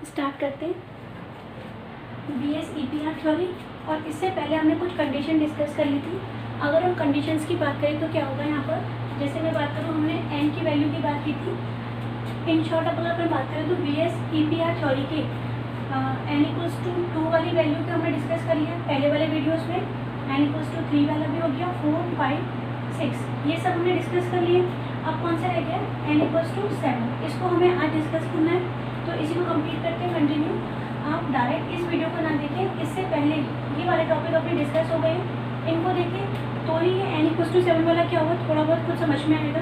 Start करते हैं BS EPR theory. और इससे पहले हमने कुछ कंडीशन डिस्कस कर ली थी। अगर हम कंडीशंस की बात करें तो क्या होगा यहाँ पर, जैसे मैं बात करूँ, हमने n की वैल्यू की बात की थी। इन शॉर्ट अगर अपन बात करें तो BS EPR थ्योरी के n = 2 वाली वैल्यू को हमने डिस्कस कर लिया पहले वाले वीडियोस में। n = 3 वाला भी हो गया, 4, 5, 6 ये सब हमने डिस्कस कर लिए। अब कौन सा रह गया, n = 7। इसको हमें आज डिस्कस करना है, तो इसी को कंप्लीट करते हैं कंटिन्यू। आप डायरेक्ट इस वीडियो को ना देखें, इससे पहले ये वाले टॉपिक अपने डिस्कस हो गए, इनको देखें तो ही ये n = 7 वाला क्या होगा थोड़ा बहुत कुछ समझ में आएगा।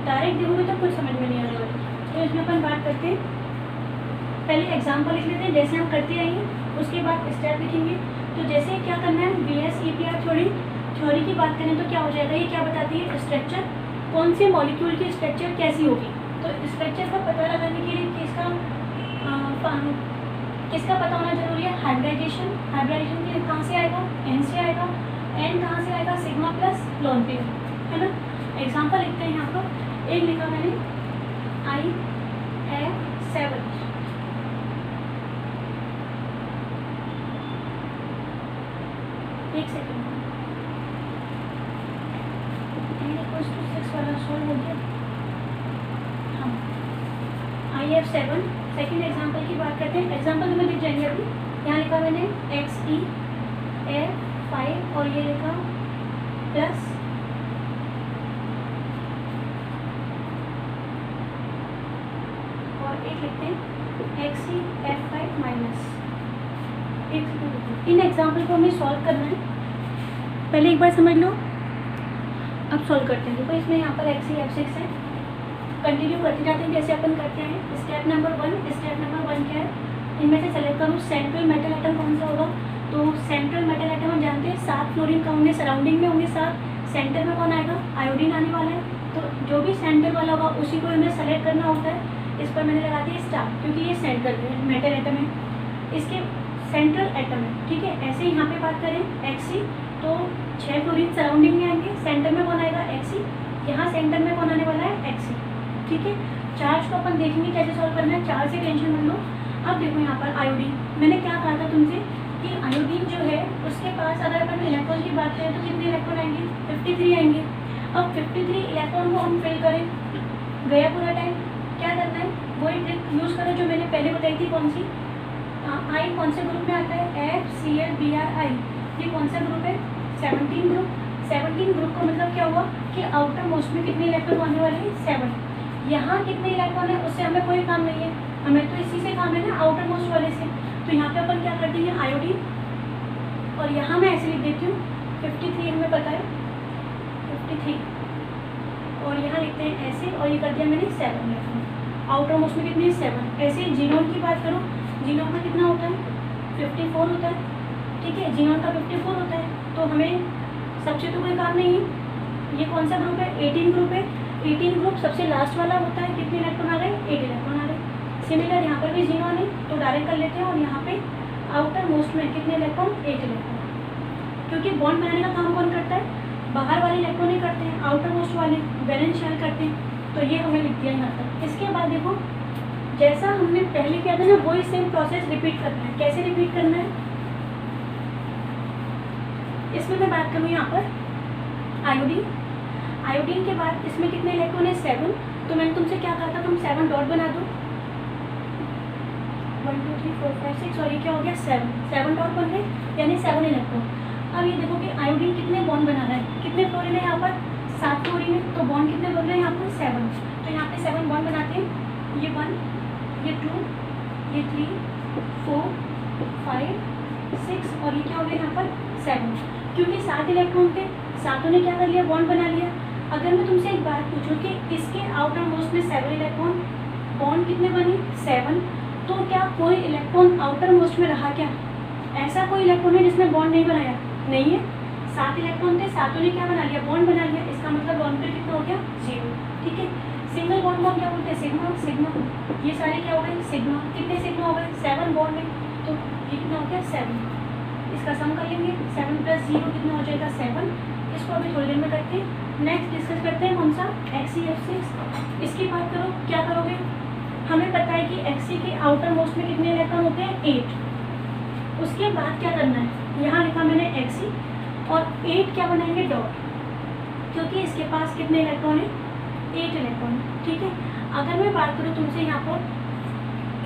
डायरेक्ट देखोगे तो कुछ समझ में नहीं आएगा। तो इसमें अपन बात करते हैं, पहले एग्जाम्पल लिख लेते हैं जैसे हम करते आएंगे, उसके बाद स्टेप लिखेंगे। तो जैसे क्या करना है, BS EPR थ्योरी की बात करें तो क्या हो जाएगा, ये क्या बताती है, स्ट्रक्चर, कौन से मॉलिक्यूल की स्ट्रक्चर कैसी होगी। तो स्ट्रक्चर का पता लगाने के लिए किसका पता होना जरूरी है, हाइब्रिडाइजेशन। हाइब्रिडाइजेशन के लिए कहाँ से आएगा, n से आएगा। n कहाँ से आएगा, सिग्मा प्लस लोन पेयर, है ना। एग्जाम्पल लिखते हैं यहाँ पर, एक लिखा मैंने IF7। एक सेकेंड, n = 6 वाला सॉल्व हो गया। हाँ, IF7 सेकेंड एग्जाम्पल की बात करते हैं। एग्जाम्पल में दिख जाएंगे अभी। यहाँ लिखा मैंने XeF5 और ये लिखा प्लस और एक लिखते हैं XeF5 माइनस। इन एग्जाम्पल को हमें सॉल्व करना है, पहले एक बार समझ लो, अब सॉल्व करते हैं। देखो इसमें यहाँ पर XeF6 है, कंटिन्यू करते जाते हैं जैसे अपन करते हैं। स्टेप नंबर 1 क्या है, इनमें से सेलेक्ट करूँ सेंट्रल मेटल एटम कौन सा होगा। तो सेंट्रल मेटल एटम हम जानते हैं 7 फ्लोरीन का होंगे, सराउंडिंग में होंगे 7, सेंटर में कौन आएगा, आयोडीन आने वाला है। तो जो भी सेंटर वाला होगा उसी को हमें सेलेक्ट करना होता है। इस पर मैंने लगा दिया स्टार, क्योंकि ये सेंट्रल मेटल एटम है, इसके सेंट्रल एटम है, ठीक है। ऐसे यहाँ पे बात करें Xe, तो 6 फ्लोरीन सराउंडिंग में आएंगे, सेंटर में कौन आएगा, Xe। यहाँ सेंटर में कौन आने वाला है, Xe, ठीक है। चार्ज को अपन देखेंगे कैसे सॉल्व करना है, चार्ज से टेंशन मत लो। अब देखो यहाँ पर आयोडीन, मैंने क्या कहा था तुमसे कि आयोडीन जो है उसके पास अगर अपन इलेक्ट्रॉन की बात करें तो कितने इलेक्ट्रॉन आएंगे, 53 आएंगे। अब 53 इलेक्ट्रॉन को हम फिल करें, गया पूरा टाइम। क्या करना है, वही ट्रिक यूज़ करो जो मैंने पहले बताई थी। कौन सी, आई कौन से ग्रुप में आता है, FCl-Br-I, ये कौन सा ग्रुप है, 17 ग्रुप। 17 ग्रुप का मतलब क्या हुआ कि आउटर मोस्ट में कितने इलेक्ट्रॉन आने वाले हैं, 7। यहाँ कितने इलेक्ट्रॉन है उससे हमें कोई काम नहीं है, हमें तो इसी से काम है ना, आउटर मोस्ट वाले से। तो यहाँ पे अपन क्या करते हैं, आयोडीन, और यहाँ मैं ऐसे लिख देती हूँ 53, हमें पता है 53, और यहाँ लिखते हैं ऐसे, और ये कर दिया मैंने 7 इलेक्ट्रॉन। आउटर मोस्ट में कितने, 7। ऐसे जीनोन की बात करूँ, जीनोन का कितना होता है, 54 होता है, ठीक है। जीनोन का 54 होता है, तो हमें सबसे तो कोई काम नहीं है। ये कौन सा ग्रुप है, 18 ग्रुप है। 18 ग्रुप सबसे लास्ट वाला होता है, कितने इलेक्ट्रॉन आ गए, 8 इलेक्ट्रॉन आ गए। सिमिलर यहाँ पर भी जीनोन है, तो डायरेक्ट कर लेते हैं, और यहाँ पे आउटर मोस्ट में कितने इलेक्ट्रॉन, 8 इलेक्ट्रॉन। क्योंकि बॉन्ड बनाने का काम कौन करता है, बाहर वाले इलेक्ट्रॉन ही करते हैं, आउटर मोस्ट वाले वैलेंस शेल करते हैं। तो ये हमें लिख दिया यहाँ तक। इसके बाद देखो जैसा हमने पहले किया था ना, वही सेम प्रोसेस रिपीट करना है। कैसे रिपीट करना है, इसमें मैं बात करूँ यहाँ पर आयोडीन। आयोडीन के बाद इसमें कितने इलेक्ट्रॉन है, 7। तो मैंने तुमसे क्या कहा था, तुम 7 डॉट बना दो, 1 2 3 4 5 6, और ये क्या हो गया, 7 डॉट बन गए, यानी 7 इलेक्ट्रॉन। अब ये देखो कि आयोडीन कितने बॉन्ड बना रहा है, कितने फ्लोरीन है यहाँ पर, 7 फ्लोरीन है, तो बॉन्ड कितने बन रहे हैं यहाँ पर, 7। तो यहाँ पे 7 बॉन्ड बनाते हैं, ये 1, ये 2, ये 3, 4, 5, 6, और ये क्या हो गया यहाँ पर, 7। क्योंकि 7 इलेक्ट्रॉन थे, सातों ने क्या कर लिया, बॉन्ड बना लिया। अगर मैं तुमसे एक बात पूछूं कि इसके आउटर मोस्ट में 7 इलेक्ट्रॉन, बॉन्ड कितने बने, 7, तो क्या कोई इलेक्ट्रॉन आउटर मोस्ट में रहा क्या, ऐसा कोई इलेक्ट्रॉन है जिसने बॉन्ड नहीं बनाया, नहीं है। 7 इलेक्ट्रॉन थे, सातों ने क्या बना लिया, बॉन्ड बना लिया। इसका मतलब बॉन्ड पे कितना हो गया, 0, ठीक है। सिंगल बॉन्ड को क्या बोलते हैं, सिग्मा। सिग्मा, ये सारे क्या हो गए, सिग्मा। कितने सिग्मा हो गए, 7 बॉन्ड है, तो ये कितना हो गया, 7। इसका सम कर लेंगे, 7 + 0 कितना हो जाएगा, 7। इसको अभी थोड़ी देर में करते हैं। नेक्स्ट डिस्कस करते हैं कौन सा, XeF6। इसकी बात करो, क्या करोगे, हमें पता है कि Xc के आउटर मोस्ट में कितने इलेक्ट्रॉन होते हैं 8। उसके बाद क्या करना है, यहाँ लिखा मैंने Xc और 8 क्या बनाएंगे डॉट, क्योंकि इसके पास कितने इलेक्ट्रॉन है 8 इलेक्ट्रॉन, ठीक है। अगर मैं बात करूँ तुमसे यहाँ पर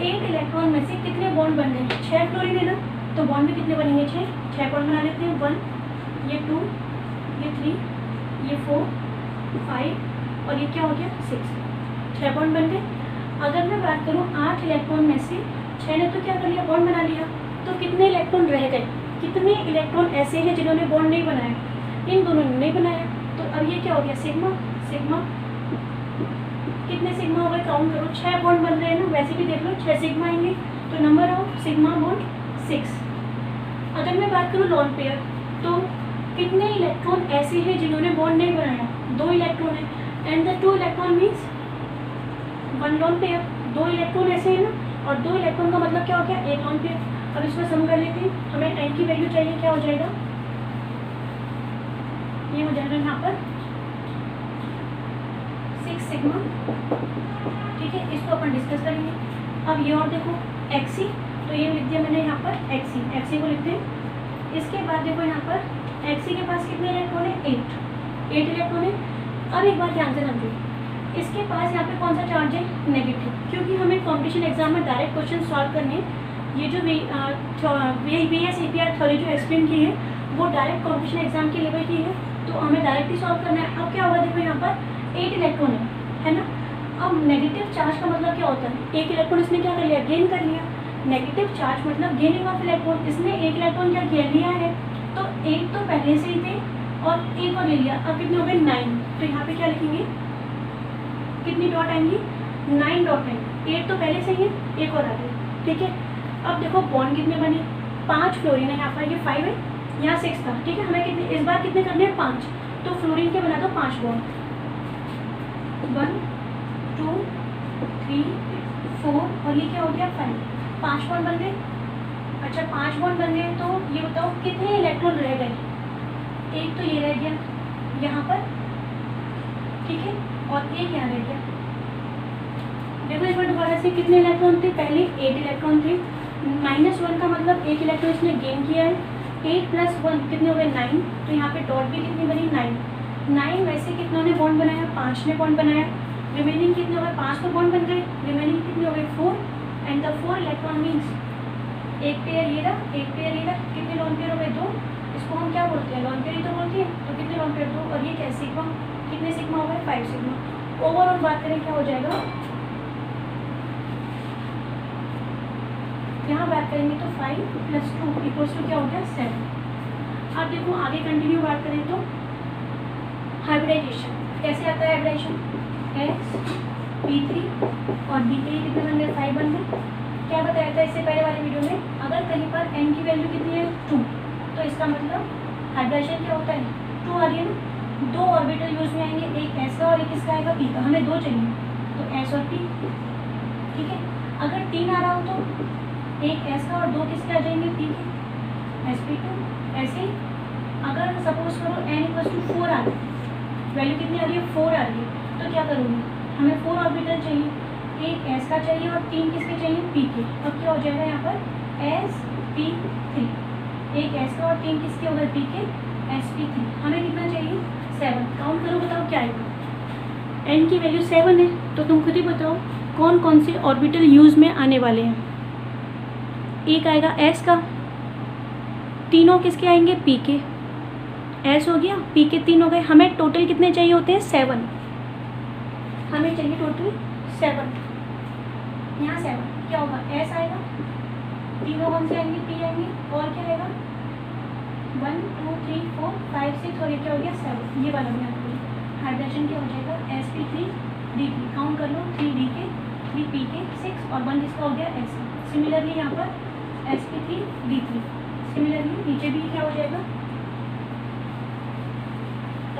8 इलेक्ट्रॉन में से कितने बॉन्ड बन गए, 6 फ्लोरीन है ना, तो बॉन्ड भी कितने बनेंगे 6 बॉन्ड बना लेते हैं, 1 ये 2 ये 3 ये 4 5 और ये क्या हो गया 6 बॉन्ड बन गए। अगर मैं बात करूँ 8 इलेक्ट्रॉन में से 6 ने तो क्या कर लिया बॉन्ड बना लिया, तो कितने इलेक्ट्रॉन रह गए, कितने इलेक्ट्रॉन ऐसे हैं जिन्होंने बॉन्ड नहीं बनाया, इन दोनों ने नहीं बनाया। तो अब ये क्या हो गया सिग्मा, सिग्मा कितने सिग्मा हो गए काउंट करो, 6 बॉन्ड बन रहे हैं ना, वैसे भी देख लो 6 सिग्मा आएंगे, तो नंबर ऑफ सिग्मा बॉन्ड 6। अगर मैं बात करूँ लॉन पेयर, तो कितने इलेक्ट्रॉन ऐसे हैं जिन्होंने बॉन्ड नहीं बनाया, 2 इलेक्ट्रॉन है, and the 2 electron means 1 lone pair, 2 electron ऐसे है ना, और 2 इलेक्ट्रॉन का मतलब क्या हो गया 1 लॉन पेयर। अब इसको सम कर लेते हैं, हमें एन की वैल्यू चाहिए, क्या हो जाएगा ये हो जाएगा यहाँ पर 6 सिग्मा, ठीक है। इसको अपन डिस्कस करेंगे। अब ये और देखो Xc, तो ये लिख दिया मैंने यहाँ पर Xc को लिखते हैं। इसके बाद देखो यहाँ पर Xc के पास कितने इलेक्ट्रॉन है 8 इलेक्ट्रॉन है। अब एक बार ध्यान से समझो, इसके पास यहाँ पे कौन सा चार्ज है नेगेटिव, क्योंकि हमें कॉम्पिटिशन एग्जाम में डायरेक्ट क्वेश्चन सॉल्व करने हैं। ये जो VS APR थ्योरी जो एक्सप्लेन की है वो डायरेक्ट कॉम्पिटिशन एग्जाम के लेवल की है, तो हमें डायरेक्ट ही सॉल्व करना है। अब क्या होगा देखो यहाँ पर 8 इलेक्ट्रॉन है ना। अब नेगेटिव चार्ज का मतलब क्या होता है, एक इलेक्ट्रॉन इसने क्या कर लिया गेन कर लिया, नेगेटिव चार्ज मतलब गेनिंग ऑफ इलेक्ट्रॉन, इसने एक इलेक्ट्रॉन क्या किया लिया है, तो 8 तो पहले से ही थे और एक और ले लिया, अब कितने हो गए 9। तो यहाँ पे क्या लिखेंगे, कितनी डॉट आएंगी 9 डॉट आएंगी, 8 तो पहले से ही है, एक और आ गई, ठीक है। अब देखो बॉन्ड कितने बने, 5 फ्लोरीन है, यहाँ पर ये 5 है, यहाँ 6 था, ठीक है। हमें कितने इस बार कितने करने हैं 5, तो फ्लोरीन के बना दो 5 बॉन्ड, 1 2 3 4 और ये क्या हो गया 5 बॉन्ड बन गए। अच्छा 5 बॉन्ड बन गए, तो ये बताओ कितने इलेक्ट्रॉन रह गए, एक तो ये रह गया यहाँ पर, ठीक है, और एक यहाँ रह गया। देखो एक बार दोबारा से कितने इलेक्ट्रॉन थे, पहले 8 इलेक्ट्रॉन थे, -1 का मतलब एक इलेक्ट्रॉन इसने गेन किया है, 8 + 1 कितने हो गए 9, तो यहाँ पे डॉट भी कितनी बनी 9 वैसे कितनों ने बॉन्ड बनाया 5 ने बॉन्ड बनाया, रिमेनिंग कितने हो गए 5 तो बॉन्ड बन गए, रिमेनिंग कितने हो गए 4 एंड द 4 इलेक्ट्रॉन मीन्स एक पेयर ये रहा, एक पेयर ये रहा, कितने लॉन पेयर हो गए 2, इसको हम क्या बोलते हैं लॉन पेयर ही तो बोलते हैं, तो कितने लॉन पेयर 2 और ये क्या सिग्मा, कितने सिग्मा हो गए 5 सिग्मा। ओवरऑल बात करें क्या हो जाएगा, यहाँ बात करेंगे तो 5 + 2 = क्या हो गया 7। अब देखो आगे कंटिन्यू बात करें तो हाइब्रिडाइजेशन कैसे आता है, हाइब्रिडाइजेशन sp3 और d3 कितने बन गए 5 बन गए। क्या बताया था इससे पहले वाले वीडियो में, अगर कहीं पर n की वैल्यू कितनी है 2, तो इसका मतलब हाइब्रिडाइजेशन क्या होता है 2 आ रही है ना, 2 ऑर्बिटल यूज में आएंगे, एक s का और एक किसका आएगा p का, हमें 2 चाहिए तो s और p, ठीक है। अगर 3 आ रहा हो तो एक s का और 2 किसके आ जाएंगे p के, sp2। ऐसे ही अगर सपोज करो n = 4 आ रही है, वैल्यू कितनी आ रही है 4 आ रही है, तो क्या करूँगी, हमें 4 ऑर्बिटल चाहिए, एक s का चाहिए और 3 किसके चाहिए p के। अब क्या हो जाएगा यहाँ पर sp3, एक s का और 3 किसके हो गए p के, sp3। हमें कितना चाहिए 7, काउंट करो बताओ क्या आएगा, n की वैल्यू 7 है, तो तुम खुद ही बताओ कौन कौन से ऑर्बिटल यूज में आने वाले हैं। एक आएगा s का, तीनों किसके आएंगे p के, s हो गया, p के 3 हो गए। हमें टोटल कितने चाहिए होते हैं 7, हमें चाहिए टोटल 7, यहाँ 7 क्या होगा s आएगा, तीनों कौन से आएंगे p आएंगे, और क्या आएगा 1 2 3 4 5 6 और ये क्या हो गया 7, ये वाला भी आपको हाइब्रिडेशन क्या हो जाएगा sp3 d3, काउंट कर लो 3 d के 3 p के 6 और 1 जिसका हो गया s। सिमिलरली यहाँ पर sp3 d3, सिमिलरली नीचे भी क्या हो जाएगा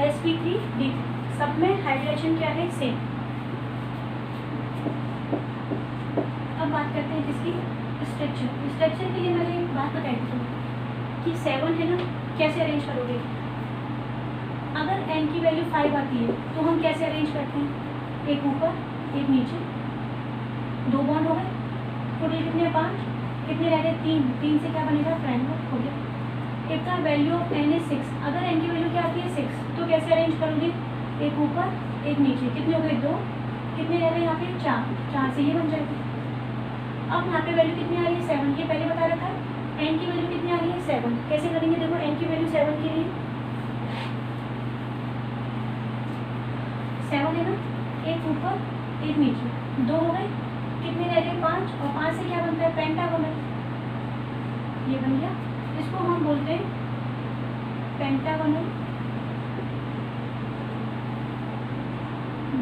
sp3 d3, सब में हाइब्रिडेशन क्या है सेम। अब बात करते हैं किसकी, स्ट्रक्चर के लिए मैंने एक बात बताई थी कि 7 है ना, कैसे अरेंज करोगे, अगर n की वैल्यू 5 आती है तो हम कैसे अरेंज करते हैं, एक ऊपर एक नीचे, 2 बॉन्ड हो गए, टोटल कितने 5, कितने रह गए 3, 3 से क्या बनेगा ट्रायंगल हो गया। If the value of n is 6, अगर n की वैल्यू क्या आती है 6, तो कैसे अरेंज करोगे, एक ऊपर एक नीचे, कितने हो गए 2, कितने रह गए यहाँ पे 4, 4 से ये बन जाएगी। अब यहाँ पे वैल्यू कितनी आ रही है 7, ये पहले बता रखा है। n की वैल्यू कितनी आ रही है 7, कैसे करेंगे देखो, n की वैल्यू 7 के लिए 7 है ना, एक ऊपर एक नीचे, 2 हो गए, कितने रह गए 5, और 5 से क्या बनता है पेंटागोनल, ये बन गया। इसको हम बोलते हैं पेंटागोनल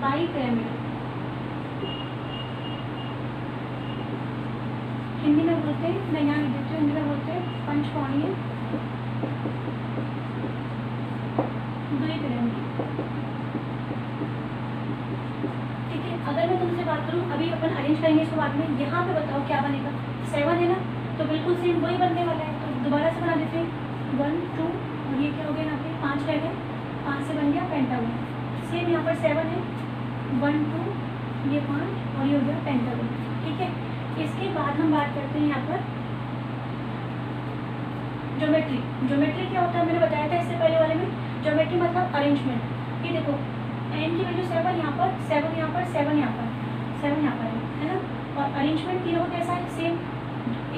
बाइपिरामिडल, हिंदी में बोलते हैं, मैं यहाँ लिख देती हूँ, हिंदी में बोलते हैं पंचकोणीय द्विपिरामिड। ठीक है, अगर मैं तुमसे बात करूँ, अभी अपन अरेंज करेंगे इसको बाद में, यहाँ पे बताओ क्या बनेगा, 7 है ना, तो बिल्कुल सेम वही बनने वाला है, तो दोबारा से बना देते हैं 1 2, और ये क्या हो गया यहाँ पे 5 रह गए, 5 से बन गया पेंटागन। सेम यहाँ पर 7 है, 1 2, ये 5 और ये हो गया पेंटागन। ठीक है, इसके बाद हम बात करते हैं यहाँ पर ज्योमेट्री। ज्योमेट्री क्या होता है मैंने बताया था इससे पहले वाले में, ज्योमेट्री मतलब अरेंजमेंट। ये देखो n की वैल्यू 7 यहाँ पर, 7 यहाँ पर, 7 यहाँ पर, 7 यहाँ पर है ना, और अरेंजमेंट तीनों का कैसा है सेम,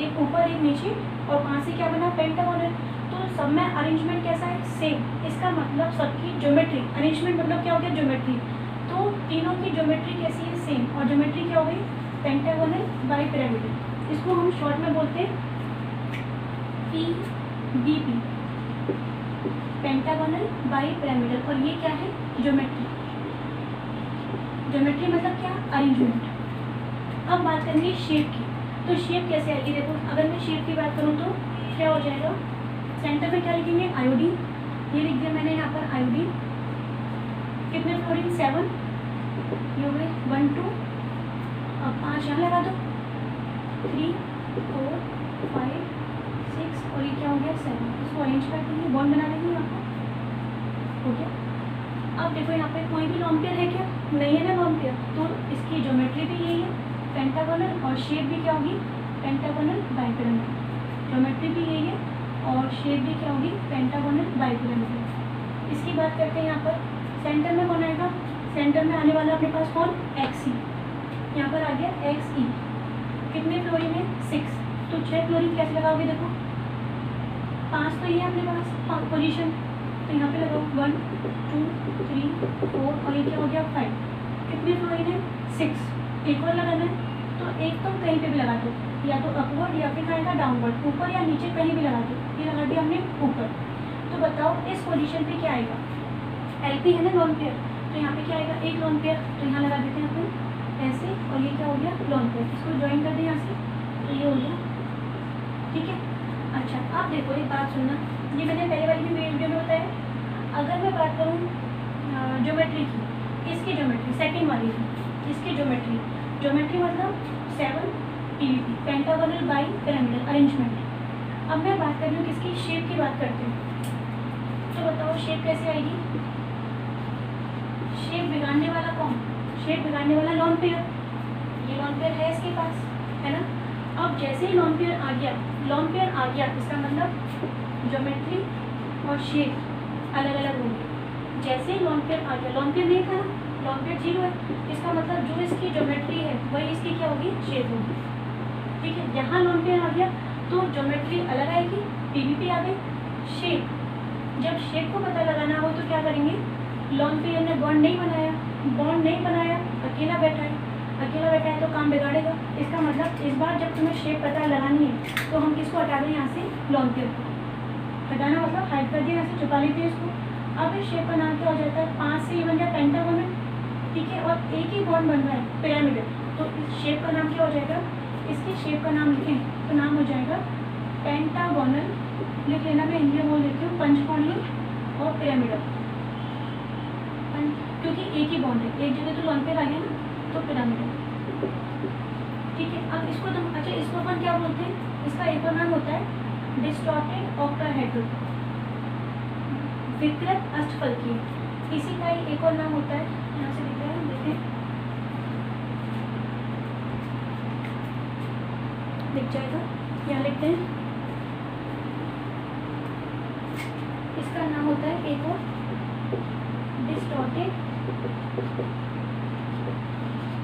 एक ऊपर एक नीचे, और 5 से क्या बना पेंटागोनल, तो सब में अरेंजमेंट कैसा है सेम। इसका मतलब सबकी ज्योमेट्री, अरेंजमेंट मतलब क्या हो गया ज्योमेट्री, तो तीनों की ज्योमेट्री कैसी है सेम, और ज्योमेट्री क्या हो गई पेंटागोनल बाइपिरामिडल। इसको हम शॉर्ट में बोलते हैं PBP, पेंटागोनल बाइपिरामिडल, और ये क्या है ज्योमेट्री। ज्योमेट्री मतलब क्या अरेंजमेंट। अब बात करेंगे शेप की, तो शेप कैसे आएगी देखो, अगर मैं शेप की बात करूँ तो क्या हो जाएगा, सेंटर में क्या लिखेंगे आयोडीन, ये लिख दिया मैंने यहाँ पर आयोडीन, कितने फ्लोरीन 7, ये हो गए 1 2, अब 5 यहाँ लगा दो, 3 4 5 6, और ये क्या हो गया 7, इसको अरेंज कर देंगे, बॉन्ड बना देंगे यहाँ पर, हो गया। अब देखो यहाँ पे कोई भी लॉन पेयर है क्या, नहीं है ना लॉन पेयर, तो इसकी ज्योमेट्री भी यही है पेंटागोनल, और शेप भी क्या होगी पेंटागोनल बाइपिरामिडल। ज्योमेट्री भी यही है और शेप भी क्या होगी पेंटागोनल बाइपिरामिडल। इसकी बात करते हैं यहाँ पर सेंटर में कौन आएगा, सेंटर में आने वाला अपने पास कौन XE, यहाँ पर आ गया XE, कितने फ्लोरीन है 6, तो 6 फ्लोरीन कैसे लगाओगे देखो, 5 तो ये है अपने पास 5 पोजीशन, तो यहाँ पे लगाओ 1 2 3 4, और ये क्या हो गया 5, कितने फ्लोरीन है 6, एक और लगाना है, तो एक तो कहीं पे भी लगा दो, या तो अपवर्ड या फिर आएगा डाउनवर्ड, ऊपर या नीचे कहीं भी लगा दो, ये लगा दिया हमने ऊपर। तो बताओ इस पोजीशन पे क्या आएगा, LP है ना लॉन पेयर, तो यहाँ पे क्या आएगा एक लॉन पेयर, तो यहाँ लगा देते हैं अपन ऐसे, और ये क्या हो गया लॉन पेयर, इसको ज्वाइन कर दें यहाँ से, तो ये हो गया। ठीक है, अच्छा आप देखो एक बात सुनना, ये मैंने पहले वाली भी वीडियो में बताया। अगर मैं बात करूँ ज्योमेट्री की, इसकी ज्योमेट्री सेकेंड वाली की, इसकी ज्योमेट्री, ज्योमेट्री मतलब 7 PBP पेंटागोनल बाइपिरामिडल अरेंजमेंट। अब मैं बात कर रही हूँ किसकी, शेप की बात करते हैं, तो बताओ शेप कैसे आएगी, शेप बिगाड़ने वाला कौन, शेप बिगाड़ने वाला लॉन पेयर, ये लॉन पेयर है इसके पास है ना। अब जैसे ही लॉन पेयर आ गया, लॉन पेयर आ गया इसका मतलब ज्योमेट्री और शेप अलग अलग होंगे। जैसे ही लॉन पेयर आ गया, लॉन पेयर नहीं था ना, लॉन पेयर 0 है, इसका मतलब जो इसकी ज्योमेट्री है वही इसकी क्या होगी शेप होगी। ठीक है, यहाँ लॉन पेयर आ गया तो ज्योमेट्री अलग आएगी, PBP आ गई, शेप, जब शेप को पता लगाना हो तो क्या करेंगे, लॉन पेयर ने बॉन्ड नहीं बनाया, बॉन्ड नहीं बनाया, अकेला बैठा है, अकेला बैठा है तो काम बिगाड़ेगा। इसका मतलब इस बार जब तुम्हें शेप पता लगानी है तो हम किसको हटा दें यहाँ से, लॉन पेयर को हटाना मतलब हाइड कर दिया, यहाँ से छुपा लेते हैं इसको। अब इस शेप का नाम क्या हो जाता है, 5 से ये बन गया पेंटागोनल, ठीक है, और एक ही बॉन्ड बन रहा है पिरामिडल, तो इस शेप का नाम क्या हो जाएगा, इसकी शेप का नाम लिखें तो नाम हो जाएगा पेंटागोनल, लिख लेना, मैं हिंदी में बोल देती हूँ पंचकोणीय और पिरामिडल, क्योंकि एक ही बॉन्ड है, एक जगह तो लॉन पेयर आ गया ना, तो पिरामिडल। ठीक है, अब इसको तुम अच्छा इसको अपन क्या बोलते हैं, इसका एक और नाम होता है डिस्टॉर्टेड ऑक्टाहेड्रल, विकृत अष्टफलकीय, इसी का ही एक और नाम होता है, यहाँ से दिख रहा है देखें, दिख जाएगा, यहाँ लिखते हैं। इसका नाम होता है एक और डिस्टॉर्टेड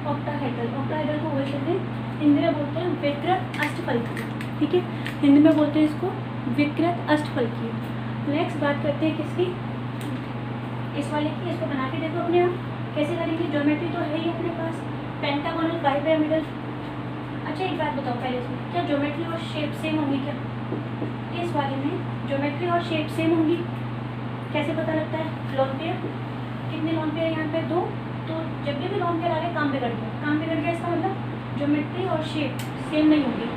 ऑक्टाहेड्रल। ऑक्टाहेड्रल को वही कहते हैं, हिंदी में बोलते हैं विकृत अष्टफलकीय। ठीक है, हिंदी में बोलते हैं इसको विकृत अष्टफलकीय। नेक्स्ट बात करते हैं किसकी, इस वाले की। इसको बना के देखो अपने आप कैसे करेंगे। ज्योमेट्री तो है ही अपने पास, पेंटागोनल बाइपिरामिडल। अच्छा एक बात बताओ पहले इसमें, क्या ज्योमेट्री और शेप सेम होंगी क्या? इस वाले में ज्योमेट्री और शेप सेम होंगी। कैसे पता लगता है? Lone pair. कितने लॉन पेयर यहाँ पे? 2। तो जब भी लॉन पेयर आ गए काम बिगड़ गया। काम बिगड़ गया इसका मतलब ज्योमेट्री और शेप सेम नहीं होगी।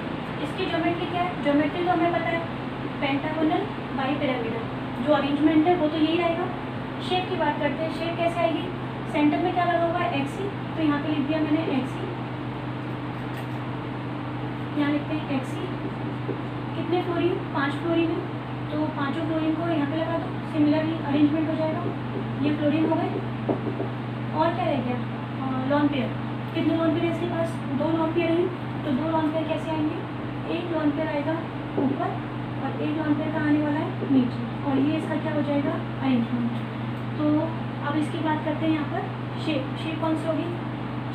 इसकी ज्योमेट्री क्या है? ज्योमेट्री तो हमें पता है पेंटागोनल बाइपिरामिडल, जो अरेंजमेंट है वो तो यही रहेगा। शेप की बात करते हैं, शेप कैसे आएगी? सेंटर में क्या लगा हुआ है? एक्सी, तो यहाँ पे लिख दिया मैंने एक्सी, यहाँ लिखते हैं एक्सी। कितने फ्लोरीन? 5 फ्लोरीन है, तो 5 फ्लोरीन को यहाँ पे लगा दो, सिमिलरली अरेंजमेंट हो जाएगा। ये फ्लोरीन हो गए। और क्या रह गया? Lone pair. कितने लॉन पेयर है इसके पास? 2 लॉन पेयर हैं, तो 2 लॉन पेयर कैसे आएंगे? एक लॉन पेयर आएगा ऊपर और एक लॉन पेयर का आने वाला है नीचे, और ये इसका क्या हो जाएगा? अरेंजमेंट। तो अब इसकी बात करते हैं यहाँ पर शेप। शेप कौन सी होगी?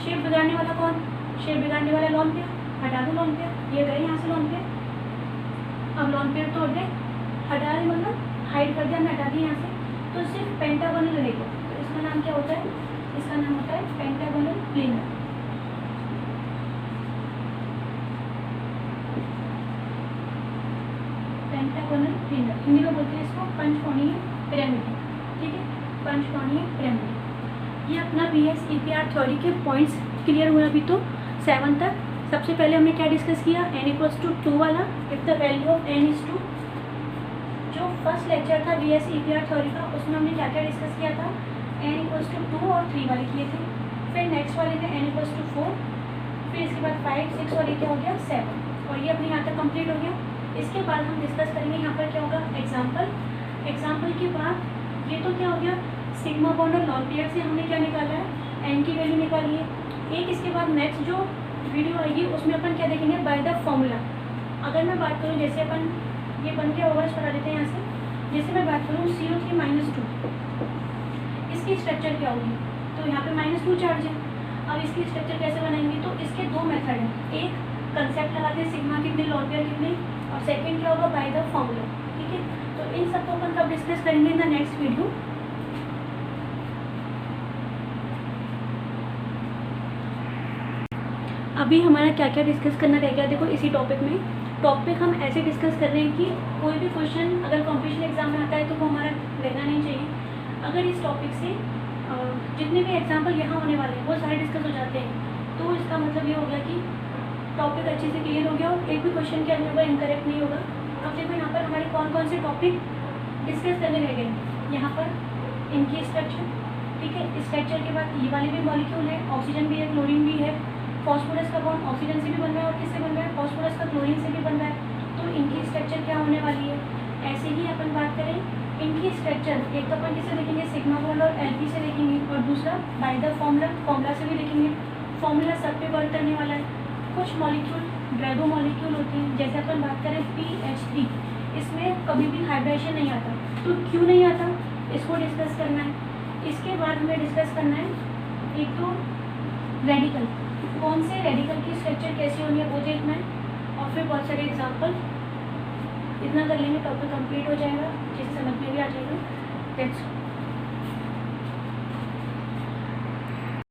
शेप बिगाड़ने वाला कौन? शेप बिगाड़ने वाला लॉन पेयर। हटा दो लॉन पेयर, ये गए यहाँ से लॉन पेयर। अब लॉन पेयर तोड़ दे, हटा दे मतलब हाइड कर दिया, मैं हटा दी यहाँ से, तो सिर्फ पेंटागोनल रहेगा। तो इसका नाम क्या होता है? इसका नाम होता है pentagonal planar. Pentagonal planar, Hindi में बोलते हैं इसको पंचकोणीय पिरामिड। ठीक है, पंचकोणीय पिरामिड। ये अपना BS EPR थ्योरी के पॉइंट्स क्लियर हुए अभी तो 7 तक। सबसे पहले हमने क्या डिस्कस किया? n=2 वाला, if the value of n is 2। जो फर्स्ट लेक्चर था BS EPR थ्योरी का, उसमें हमने क्या क्या डिस्कस किया था? n=2 और 3 वाले किए थे। फिर नेक्स्ट वाले थे n=4, फिर इसके बाद 5, 6 और ये क्या हो गया? 7। और ये अपने यहाँ तक कंप्लीट हो गया। इसके बाद हम डिस्कस करेंगे यहाँ पर क्या होगा? एग्जाम्पल। एग्जाम्पल के बाद ये तो क्या हो गया? सिग्मा बॉन्ड और लॉन पेयर से हमने क्या निकाला है? n की वैल्यू निकाली है। एक इसके बाद नेक्स्ट जो वीडियो आएगी उसमें अपन क्या देखेंगे? By the formula. अगर मैं बात करूँ, जैसे अपन ये बन गया होगा, इसको हटा देते हैं यहाँ से। जैसे मैं बात करूँ CO3 - 2, इसकी स्ट्रक्चर क्या होगी? तो यहाँ पे -2 चार्ज है। अब इसकी स्ट्रक्चर कैसे बनाएंगे? तो इसके 2 मेथड हैं। एक कंसेप्ट लगाते हैं सिग्मा कितने, लॉन पेयर कितने, और सेकेंड क्या होगा? By the formula. ठीक है, तो इन सबको अपन कब डिस्कस करेंगे? In the next video. अभी हमारा क्या क्या डिस्कस करना रह गया देखो इसी टॉपिक में। टॉपिक हम ऐसे डिस्कस कर रहे हैं कि कोई भी क्वेश्चन अगर कॉम्पिटिशन एग्जाम में आता है तो वो हमारा रहना नहीं चाहिए। अगर इस टॉपिक से जितने भी एग्जाम्पल यहाँ होने वाले हैं वो सारे डिस्कस हो जाते हैं, तो इसका मतलब ये हो गया कि टॉपिक अच्छे से क्लियर हो गया और एक भी क्वेश्चन क्या नहीं होगा? इनकरेक्ट नहीं होगा। अब देखो यहाँ पर हमारे कौन कौन से टॉपिक डिस्कस करने रह गए। यहाँ पर इनकी स्ट्रक्चर, ठीक है, स्ट्रक्चर के बाद ये वाले भी मॉलिक्यूल है, ऑक्सीजन भी है, क्लोरीन भी है, फॉस्फोरस का बॉन्ड ऑक्सीजन से भी बन रहा है और किससे बन रहा है? फॉस्फोरस का क्लोरीन से भी बन रहा है, तो इनकी स्ट्रक्चर क्या होने वाली है। ऐसे ही अपन बात करें इनकी स्ट्रक्चर, एक तो अपन किससे देखेंगे? सिग्मा बॉन्ड और LP से देखेंगे, और दूसरा बाय द फॉर्मूला, फॉर्मूला से भी देखेंगे। फॉर्मूला सब पे वर्क करने वाला है। कुछ मॉलिक्यूल ड्रैगो मॉलिक्यूल होते हैं, जैसे अपन बात करें PH3, इसमें कभी भी हाइब्रेशन नहीं आता, तो क्यों नहीं आता? इसको डिस्कस करना है। इसके बाद हमें डिस्कस करना है एक तो रेडिकल, कौन से रेडिकल की स्ट्रक्चर कैसी होनी है वो देखना है, और फिर बहुत सारे एग्जाम्पल। इतना कर लेंगे टॉपिक कंप्लीट हो जाएगा, जिससे समझ में भी आ जाएगा। दैट्स